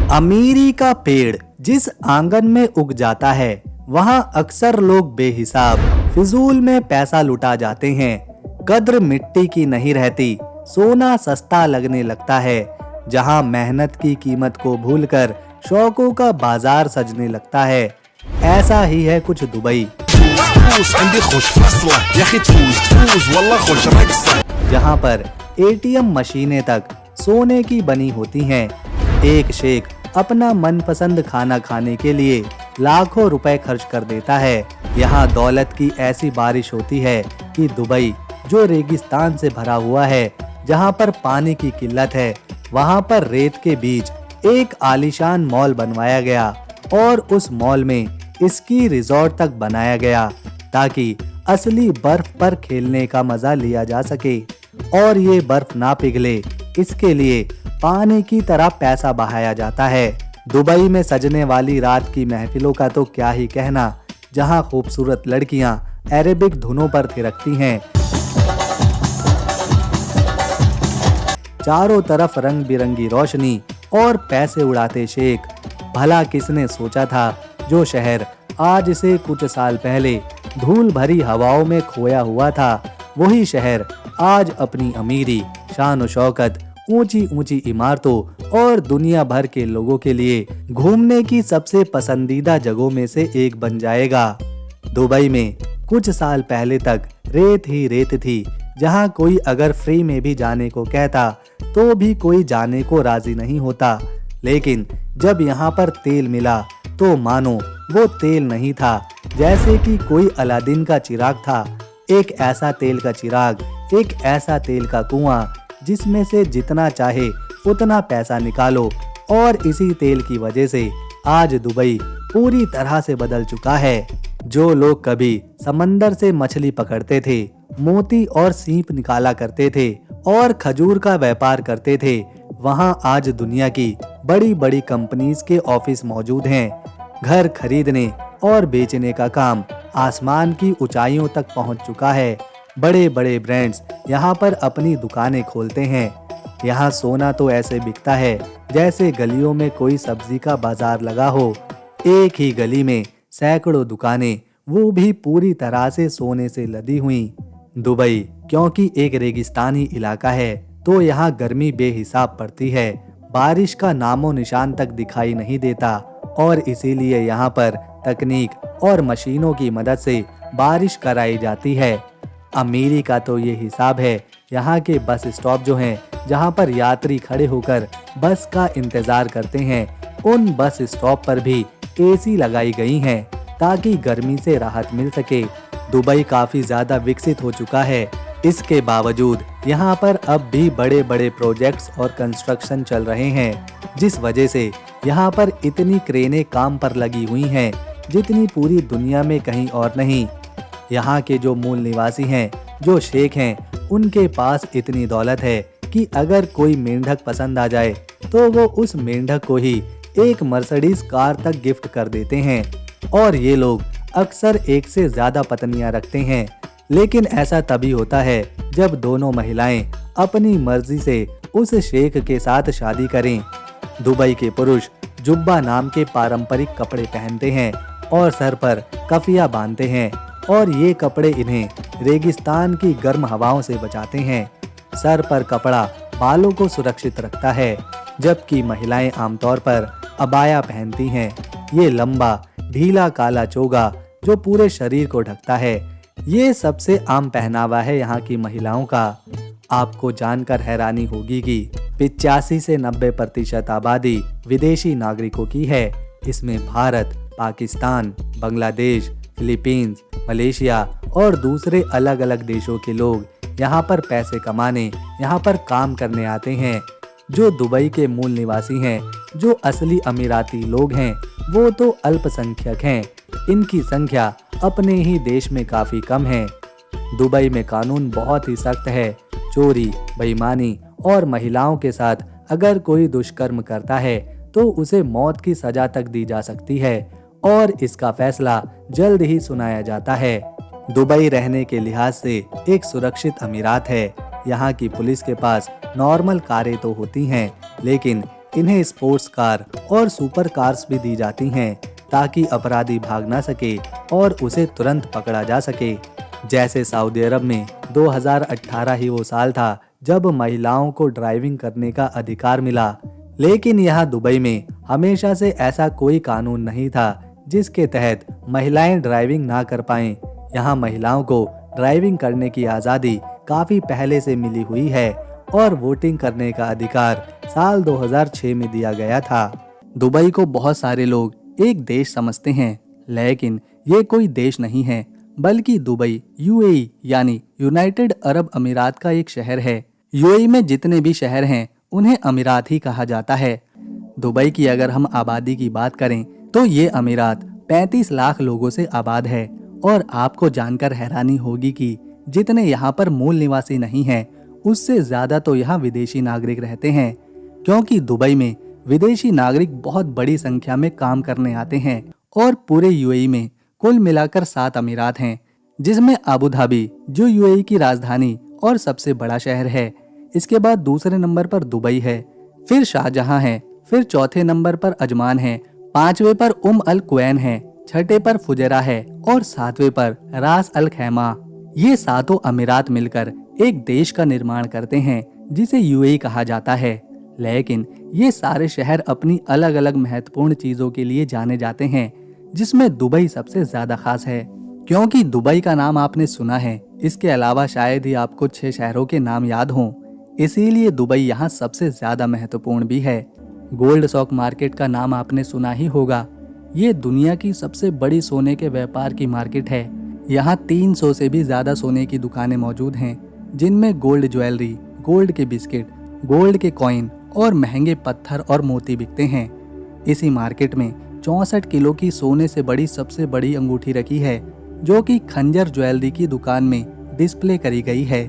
अमीरी का पेड़ जिस आंगन में उग जाता है वहां अक्सर लोग बेहिसाब फिजूल में पैसा लुटा जाते हैं। कद्र मिट्टी की नहीं रहती, सोना सस्ता लगने लगता है। जहां मेहनत की कीमत को भूलकर शौकों का बाजार सजने लगता है। ऐसा ही है कुछ दुबई, जहां पर एटीएम मशीनें तक सोने की बनी होती हैं। एक शेख अपना मनपसंद खाना खाने के लिए लाखों रुपए खर्च कर देता है। यहाँ दौलत की ऐसी बारिश होती है कि दुबई जो रेगिस्तान से भरा हुआ है, जहाँ पर पानी की किल्लत है, वहाँ पर रेत के बीच एक आलीशान मॉल बनवाया गया और उस मॉल में स्की रिजॉर्ट तक बनाया गया ताकि असली बर्फ पर खेलने का मजा लिया जा सके और ये बर्फ ना पिघले, इसके लिए पानी की तरह पैसा बहाया जाता है। दुबई में सजने वाली रात की महफिलों का तो क्या ही कहना, जहां खूबसूरत लड़कियां अरेबिक धुनों पर थिरकती हैं। चारों तरफ रंग बिरंगी रोशनी और पैसे उड़ाते शेख। भला किसने सोचा था जो शहर आज से कुछ साल पहले धूल भरी हवाओं में खोया हुआ था, वही शहर आज अपनी अमीरी, शान और शौकत, ऊंची ऊंची इमारतों और दुनिया भर के लोगों के लिए घूमने की सबसे पसंदीदा जगहों में से एक बन जाएगा। दुबई में कुछ साल पहले तक रेत ही रेत थी, जहां कोई अगर फ्री में भी जाने को कहता तो भी कोई जाने को राजी नहीं होता। लेकिन जब यहाँ पर तेल मिला तो मानो वो तेल नहीं था, जैसे कि कोई अलादीन का चिराग था। एक ऐसा तेल का चिराग, एक ऐसा तेल का कुआं जिसमें से जितना चाहे उतना पैसा निकालो। और इसी तेल की वजह से आज दुबई पूरी तरह से बदल चुका है। जो लोग कभी समंदर से मछली पकड़ते थे, मोती और सीप निकाला करते थे और खजूर का व्यापार करते थे, वहां आज दुनिया की बड़ी बड़ी कंपनीज के ऑफिस मौजूद हैं। घर खरीदने और बेचने का काम आसमान की ऊंचाइयों तक पहुंच चुका है। बड़े बड़े ब्रांड्स यहाँ पर अपनी दुकानें खोलते हैं। यहाँ सोना तो ऐसे बिकता है जैसे गलियों में कोई सब्जी का बाजार लगा हो। एक ही गली में सैकड़ों दुकानें, वो भी पूरी तरह से सोने से लदी हुई। दुबई क्योंकि एक रेगिस्तानी इलाका है तो यहाँ गर्मी बेहिसाब पड़ती है। बारिश का नामो निशान तक दिखाई नहीं देता और इसीलिए यहाँ पर तकनीक और मशीनों की मदद से बारिश कराई जाती है। अमीरी का तो ये हिसाब है, यहाँ के बस स्टॉप जो हैं, जहाँ पर यात्री खड़े होकर बस का इंतजार करते हैं, उन बस स्टॉप पर भी एसी लगाई गई हैं ताकि गर्मी से राहत मिल सके। दुबई काफी ज्यादा विकसित हो चुका है, इसके बावजूद यहाँ पर अब भी बड़े बड़े प्रोजेक्ट्स और कंस्ट्रक्शन चल रहे हैं, जिस वजह से यहाँ पर इतनी क्रेनें काम पर लगी हुई हैं जितनी पूरी दुनिया में कहीं और नहीं। यहाँ के जो मूल निवासी हैं, जो शेख हैं, उनके पास इतनी दौलत है कि अगर कोई मेंढक पसंद आ जाए तो वो उस मेंढक को ही एक मर्सिडीज कार तक गिफ्ट कर देते हैं। और ये लोग अक्सर एक से ज्यादा पत्नियां रखते हैं, लेकिन ऐसा तभी होता है जब दोनों महिलाएं अपनी मर्जी से उस शेख के साथ शादी करें। दुबई के पुरुष जुब्बा नाम के पारंपरिक कपड़े पहनते हैं और सर पर कफिया बांधते हैं और ये कपड़े इन्हें रेगिस्तान की गर्म हवाओं से बचाते हैं। सर पर कपड़ा बालों को सुरक्षित रखता है, जबकि महिलाएं आमतौर पर अबाया पहनती हैं। ये लंबा ढीला काला चोगा जो पूरे शरीर को ढकता है, ये सबसे आम पहनावा है यहाँ की महिलाओं का। आपको जानकर हैरानी होगी कि 85 से 90% आबादी विदेशी नागरिकों की है। इसमें भारत, पाकिस्तान, बांग्लादेश, फिलीपींस, मलेशिया और दूसरे अलग अलग देशों के लोग यहाँ पर पैसे कमाने, यहाँ पर काम करने आते हैं। जो दुबई के मूल निवासी हैं, जो असली अमीराती लोग हैं, वो तो अल्पसंख्यक हैं। इनकी संख्या अपने ही देश में काफी कम है। दुबई में कानून बहुत ही सख्त है। चोरी, बेईमानी और महिलाओं के साथ अगर कोई दुष्कर्म करता है तो उसे मौत की सजा तक दी जा सकती है और इसका फैसला जल्द ही सुनाया जाता है। दुबई रहने के लिहाज से एक सुरक्षित अमीरात है। यहाँ की पुलिस के पास नॉर्मल कारें तो होती हैं, लेकिन इन्हें स्पोर्ट्स कार और सुपर कार्स भी दी जाती हैं ताकि अपराधी भाग ना सके और उसे तुरंत पकड़ा जा सके। जैसे सऊदी अरब में 2018 ही वो साल था जब महिलाओं को ड्राइविंग करने का अधिकार मिला, लेकिन यहाँ दुबई में हमेशा से ऐसा कोई कानून नहीं था जिसके तहत महिलाएं ड्राइविंग ना कर पाएं। यहाँ महिलाओं को ड्राइविंग करने की आज़ादी काफ़ी पहले से मिली हुई है और वोटिंग करने का अधिकार साल 2006 में दिया गया था। दुबई को बहुत सारे लोग एक देश समझते हैं, लेकिन ये कोई देश नहीं है, बल्कि दुबई यूएई यानी यूनाइटेड अरब अमीरात का एक शहर है। यूएई में जितने भी शहर हैं उन्हें अमीरात ही कहा जाता है। दुबई की अगर हम आबादी की बात करें तो ये अमीरात 35 लाख लोगों से आबाद है और आपको जानकर हैरानी होगी कि जितने यहाँ पर मूल निवासी नहीं हैं उससे ज़्यादा तो यहाँ विदेशी नागरिक रहते हैं, क्योंकि दुबई में विदेशी नागरिक बहुत बड़ी संख्या में काम करने आते हैं। और पूरे यूएई में कुल मिलाकर 7 अमीरात हैं, जिसमें अबू धाबी जो यूएई की राजधानी और सबसे बड़ा शहर है, इसके बाद दूसरे नंबर पर दुबई है, फिर शाहजहां है, फिर चौथे नंबर पर अजमान है, पांचवे पर अल क्वैन है, छठे पर फुजैरा है और सातवें पर रास अल खैमा। ये सातों अमीरात मिलकर एक देश का निर्माण करते हैं जिसे यूएई कहा जाता है। लेकिन ये सारे शहर अपनी अलग अलग महत्वपूर्ण चीजों के लिए जाने जाते हैं, जिसमें दुबई सबसे ज्यादा खास है, क्योंकि दुबई का नाम आपने सुना है। इसके अलावा शायद ही आपको 6 शहरों के नाम याद हों, इसीलिए दुबई यहाँ सबसे ज्यादा महत्वपूर्ण भी है। गोल्ड स्टॉक मार्केट का नाम आपने सुना ही होगा। ये दुनिया की सबसे बड़ी सोने के व्यापार की मार्केट है। यहाँ 300 से भी ज्यादा सोने की दुकानें मौजूद हैं, जिनमें गोल्ड ज्वेलरी, गोल्ड के बिस्किट, गोल्ड के कॉइन और महंगे पत्थर और मोती बिकते हैं। इसी मार्केट में 64 किलो की सोने से बड़ी सबसे बड़ी अंगूठी रखी है, जो कि खंजर ज्वेलरी की दुकान में डिस्प्ले करी गई है।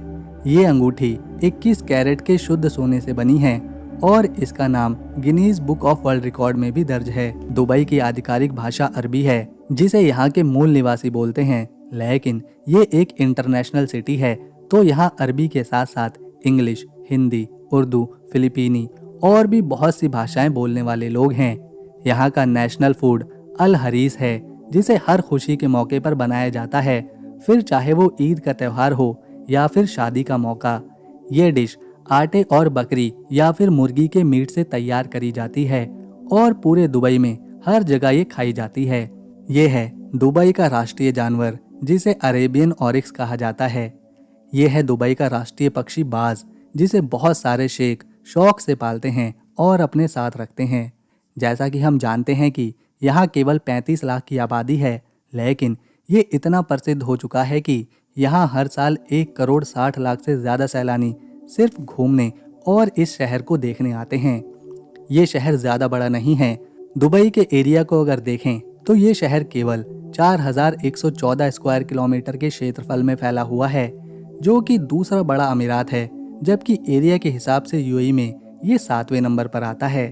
ये अंगूठी 21 कैरेट के शुद्ध सोने से बनी है और इसका नाम Guinness book of world record में भी दर्ज है। दुबई की आधिकारिक भाषा अरबी है, जिसे यहाँ के मूल निवासी बोलते हैं, लेकिन ये एक इंटरनेशनल सिटी है, तो यहाँ अरबी के साथ साथ इंग्लिश, हिंदी, उर्दू, फिलिपीनी और भी बहुत सी भाषाएं बोलने वाले लोग हैं। यहाँ का नेशनल फूड अल हरीस है, जिसे हर खुशी के मौके पर बनाया जाता है, फिर चाहे वो ईद का त्यौहार हो या फिर शादी का मौका। ये डिश आटे और बकरी या फिर मुर्गी के मीट से तैयार करी जाती है और पूरे दुबई में हर जगह ये खाई जाती है। ये है दुबई का राष्ट्रीय जानवर, जिसे अरेबियन ऑरिक्स कहा जाता है। ये है दुबई का राष्ट्रीय पक्षी बाज, जिसे बहुत सारे शेख शौक से पालते हैं और अपने साथ रखते हैं। जैसा कि हम जानते हैं कि यहाँ केवल 35 लाख की आबादी है, लेकिन ये इतना प्रसिद्ध हो चुका है कि यहाँ हर साल 1 करोड़ 60 लाख से ज़्यादा सैलानी सिर्फ घूमने और इस शहर को देखने आते हैं। ये शहर ज़्यादा बड़ा नहीं है। दुबई के एरिया को अगर देखें तो ये शहर केवल 4114 स्क्वायर किलोमीटर के क्षेत्रफल में फैला हुआ है, जो कि दूसरा बड़ा अमीरात है, जबकि एरिया के हिसाब से यूएई में ये 7वें नंबर पर आता है।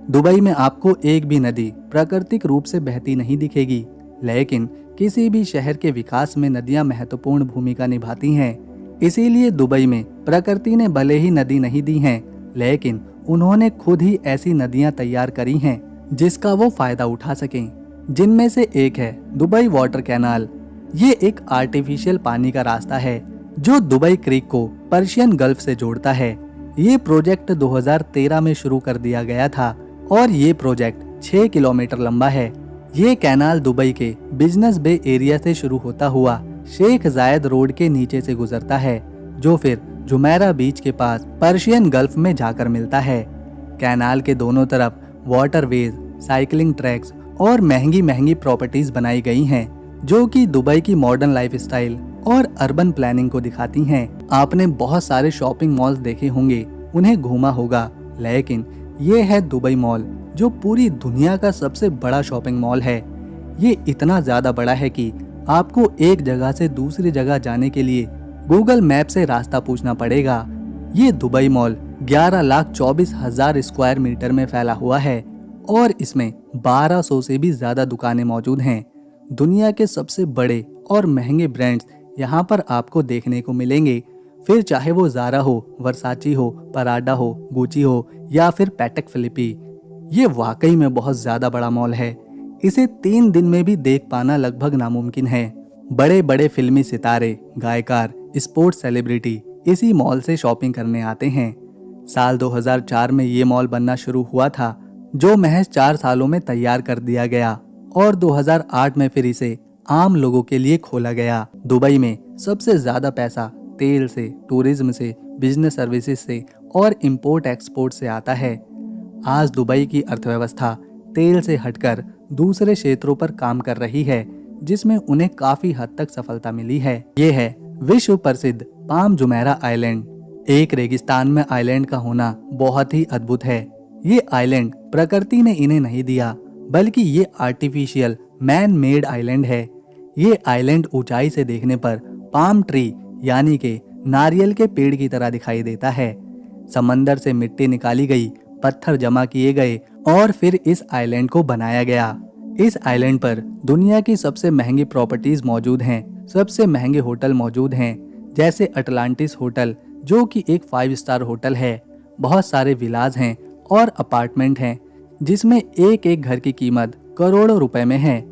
दुबई में आपको एक भी नदी प्राकृतिक रूप से बहती नहीं दिखेगी, लेकिन किसी भी शहर के विकास में नदियां महत्वपूर्ण भूमिका निभाती हैं। इसीलिए दुबई में प्रकृति ने भले ही नदी नहीं दी हैं, लेकिन उन्होंने खुद ही ऐसी नदियां तैयार करी हैं जिसका वो फायदा उठा सकें। जिनमें से एक है दुबई वाटर कैनाल। ये एक आर्टिफिशियल पानी का रास्ता है जो दुबई क्रीक को पर्शियन गल्फ से जोड़ता है। ये प्रोजेक्ट 2013 में शुरू कर दिया गया था और ये प्रोजेक्ट 6 किलोमीटर लंबा है। ये कैनाल दुबई के बिजनेस बे एरिया से शुरू होता हुआ शेख जायद रोड के नीचे से गुजरता है, जो फिर जुमेरा बीच के पास पर्शियन गल्फ में जाकर मिलता है। कैनाल के दोनों तरफ वाटरवेज, साइकिलिंग ट्रैक्स और महंगी महंगी प्रॉपर्टीज बनाई गई हैं, जो कि दुबई की मॉडर्न लाइफस्टाइल और अर्बन प्लानिंग को दिखाती हैं। आपने बहुत सारे शॉपिंग मॉल्स देखे होंगे, उन्हें घूमा होगा, लेकिन ये है दुबई मॉल, जो पूरी दुनिया का सबसे बड़ा शॉपिंग मॉल है। ये इतना ज्यादा बड़ा है कि आपको एक जगह से दूसरी जगह जाने के लिए गूगल मैप से रास्ता पूछना पड़ेगा। ये दुबई मॉल 11,24,000 स्क्वायर मीटर में फैला हुआ है और इसमें 1200 से भी ज्यादा दुकानें मौजूद हैं। दुनिया के सबसे बड़े और महंगे ब्रांड्स यहाँ पर आपको देखने को मिलेंगे, फिर चाहे वो ज़ारा हो, वर्साची हो, पराडा हो, गुची हो या फिर पैटेक फिलिपी। ये वाकई में बहुत ज्यादा बड़ा मॉल है। इसे 3 दिन में भी देख पाना लगभग नामुमकिन है। बड़े बड़े फिल्मी सितारे, गायकार, स्पोर्ट्स सेलिब्रिटी इसी मॉल से शॉपिंग करने आते हैं। साल 2004 में ये मॉल बनना शुरू हुआ था, जो महज 4 सालों में तैयार कर दिया गया और 2008 में फिर इसे आम लोगों के लिए खोला गया। दुबई में सबसे ज्यादा पैसा तेल से, टूरिज्म से, बिजनेस सर्विसेज से और इंपोर्ट एक्सपोर्ट से आता है। आज दुबई की अर्थव्यवस्था तेल से हटकर दूसरे क्षेत्रों पर काम कर रही है, जिसमें उन्हें काफी हद तक सफलता मिली है। ये है विश्व प्रसिद्ध पाम जुमेरा आइलैंड। एक रेगिस्तान में आइलैंड का होना बहुत ही अद्भुत है। ये आइलैंड प्रकृति ने इन्हें नहीं दिया, बल्कि ये आर्टिफिशियल मैन मेड आइलैंड है। ये आइलैंड ऊंचाई से देखने पर पाम ट्री यानी के नारियल के पेड़ की तरह दिखाई देता है। समंदर से मिट्टी निकाली गई, पत्थर जमा किए गए और फिर इस आइलैंड को बनाया गया। इस आइलैंड पर दुनिया की सबसे महंगी प्रॉपर्टीज मौजूद हैं, सबसे महंगे होटल मौजूद हैं, जैसे अटलांटिस होटल जो कि एक 5 स्टार होटल है। बहुत सारे विलाज हैं और अपार्टमेंट हैं, जिसमें एक एक घर की कीमत करोड़ों रुपए में है।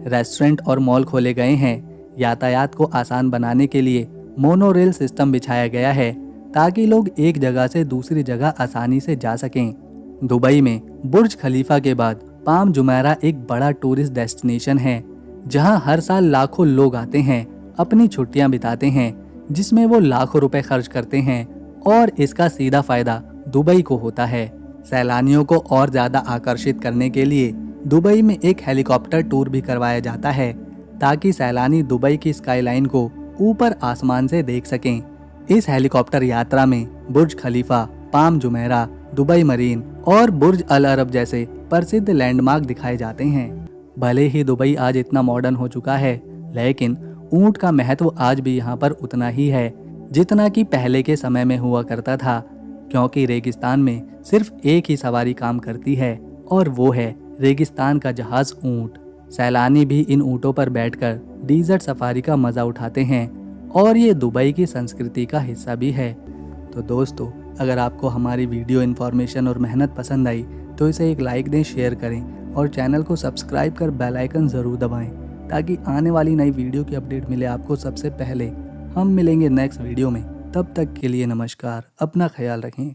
रेस्टोरेंट और मॉल खोले गए हैं। यातायात को आसान बनाने के लिए मोनोरेल सिस्टम बिछाया गया है, ताकि लोग एक जगह से दूसरी जगह आसानी से जा सकें। दुबई में बुर्ज खलीफा के बाद पाम जुमेरा एक बड़ा टूरिस्ट डेस्टिनेशन है, जहां हर साल लाखों लोग आते हैं, अपनी छुट्टियां बिताते हैं, जिसमें वो लाखों रुपए खर्च करते हैं और इसका सीधा फायदा दुबई को होता है। सैलानियों को और ज्यादा आकर्षित करने के लिए दुबई में एक हेलीकॉप्टर टूर भी करवाया जाता है, ताकि सैलानी दुबई की स्काईलाइन को ऊपर आसमान से देख सकें। इस हेलीकॉप्टर यात्रा में बुर्ज खलीफा, पाम जुमेरा, दुबई मरीन और बुर्ज अल अरब जैसे प्रसिद्ध लैंडमार्क दिखाए जाते हैं। भले ही दुबई आज इतना मॉडर्न हो चुका है, लेकिन ऊंट का महत्व आज भी यहाँ पर उतना ही है जितना कि पहले के समय में हुआ करता था, क्योंकि रेगिस्तान में सिर्फ एक ही सवारी काम करती है और वो है रेगिस्तान का जहाज ऊंट। सैलानी भी इन ऊंटों पर बैठकर डीजर्ट सफारी का मजा उठाते हैं और ये दुबई की संस्कृति का हिस्सा भी है। तो दोस्तों, अगर आपको हमारी वीडियो इन्फॉर्मेशन और मेहनत पसंद आई तो इसे एक लाइक दें, शेयर करें और चैनल को सब्सक्राइब कर बेल आइकन ज़रूर दबाएं, ताकि आने वाली नई वीडियो की अपडेट मिले आपको सबसे पहले। हम मिलेंगे नेक्स्ट वीडियो में, तब तक के लिए नमस्कार, अपना ख्याल रखें।